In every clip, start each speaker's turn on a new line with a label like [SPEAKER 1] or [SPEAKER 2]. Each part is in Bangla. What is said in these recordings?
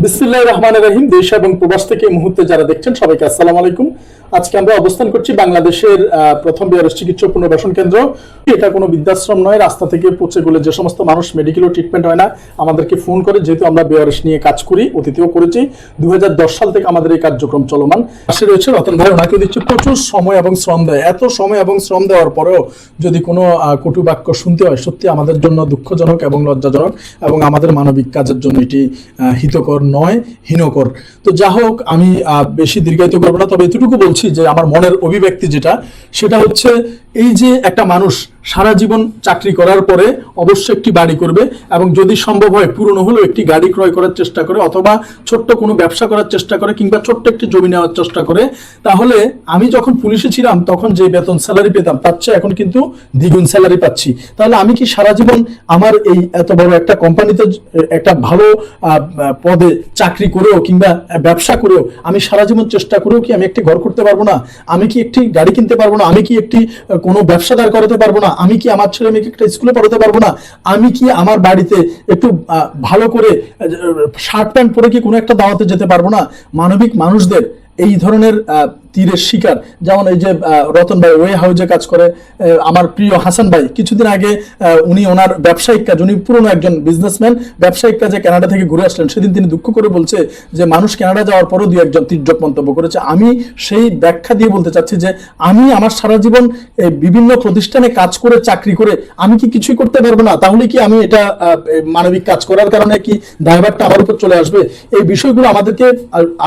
[SPEAKER 1] বিসমিল্লাহির রহমানির রহিম। দেশ এবং প্রবাস থেকে এই মুহূর্তে যারা দেখছেন সবাইকে আসসালামু আলাইকুম। আজকে আমরা অবস্থান করছি বাংলাদেশের প্রথম বিআরএস চিকিৎসা পুনর্বাসন কেন্দ্র। এটা কোনো বৃদ্ধাশ্রম নয়। রাস্তা থেকে পচে গেলে যে সমস্ত মানুষ মেডিকেল ও ট্রিটমেন্ট হয় না, আমাদেরকে ফোন করে, যেহেতু আমরা বিআরএস নিয়ে কাজ করি, অতীতেও করেছি। 2010 সাল থেকে আমাদের এই কার্যক্রম চলমান। পাশে রয়েছে রতন ভাই, ওনাকে দিচ্ছে প্রচুর সময় এবং শ্রম দেয়। এত সময় এবং শ্রম দেওয়ার পরেও যদি কোনো কটু বাক্য শুনতে হয়, সত্যি আমাদের জন্য দুঃখজনক এবং লজ্জাজনক, এবং আমাদের মানবিক কাজের জন্য এটি হিতকর নয়, হীনকর। তো যা হোক, আমি বেশি দীর্ঘায়িত করবো না, তবে এতটুকু বলছি যে আমার মনের অভিব্যক্তি সেটা হচ্ছে এই যে একটা মানুষ সারা জীবন চাকরি করার পরে অবশ্যই একটি বাড়ি করবে, এবং যদি সম্ভব হয় পুরনো হলেও একটি গাড়ি ক্রয় করার চেষ্টা করে, অথবা ছোট্ট কোনো ব্যবসা করার চেষ্টা করে, কিংবা ছোট্ট একটি জমি নেওয়ার চেষ্টা করে। তাহলে আমি যখন পুলিশে ছিলাম তখন যে বেতন স্যালারি পেতাম তার চেয়ে এখন কিন্তু দ্বিগুণ স্যালারি পাচ্ছি। তাহলে আমি কি সারা জীবন আমার এই এত বড় একটা কোম্পানিতে একটা ভালো পদে চাকরি করেও কিংবা ব্যবসা করেও আমি সারা জীবন চেষ্টা করেও কি আমি একটি ঘর করতে পারবো না? আমি কি একটি গাড়ি কিনতে পারবো না? আমি কি একটি কোনো ব্যবসা দাঁড় করাতে পারবো না? আমি কি আমার ছেলে মেয়েকে একটা স্কুলে পড়াতে পারবো না? আমি কি আমার বাড়িতে একটু ভালো করে শার্ট প্যান্ট পরে কি কোনো একটা দাওয়াতে যেতে পারবো না? মানবিক মানুষদের এই ধরনের তীরের শিকার, যেমন এই যে রতন ভাই ওয়ে হাউজে কাজ করে, আমার প্রিয় হাসান ভাই কিছুদিন আগে উনি ওনার ব্যবসায়িক কাজ, উনি পুরনো একজন বিজনেসম্যান, ব্যবসায়িক কাজে কানাডা থেকে ঘুরে আসলেন। সেদিন তিনি দুঃখ করে বলছে যে মানুষ কানাডা যাওয়ার পরও দুই একজন তির্যক মন্তব্য করেছে। আমি সেই ব্যাখ্যা দিয়ে বলতে চাচ্ছি যে আমি আমার সারা জীবন বিভিন্ন প্রতিষ্ঠানে কাজ করে চাকরি করে আমি কি কিছুই করতে পারবো না? তাহলে কি আমি এটা মানবিক কাজ করার কারণে কি দায়ভারটা আমার উপর চলে আসবে? এই বিষয়গুলো আমাদেরকে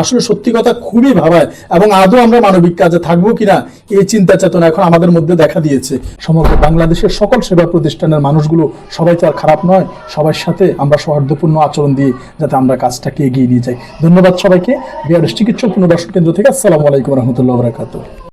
[SPEAKER 1] আসলে সত্যি কথা খুবই ভাবায়, এবং আদৌ আমরা মানবিক কাজে থাকবো কিনা এই চিন্তা চেতনা এখন আমাদের মধ্যে দেখা দিয়েছে। সমগ্র বাংলাদেশের সকল সেবা প্রতিষ্ঠানের মানুষগুলো সবাই তো আর খারাপ নয়, সবার সাথে আমরা সৌহার্দ্যপূর্ণ আচরণ দিয়ে যাতে আমরা কাজটাকে এগিয়ে নিয়ে যাই। ধন্যবাদ সবাইকে। বিআরএস চিকিৎসা পুনর্বাসন কেন্দ্র থেকে। আসসালামু আলাইকুম রহমতুল্লাহ বারাকাতুহু।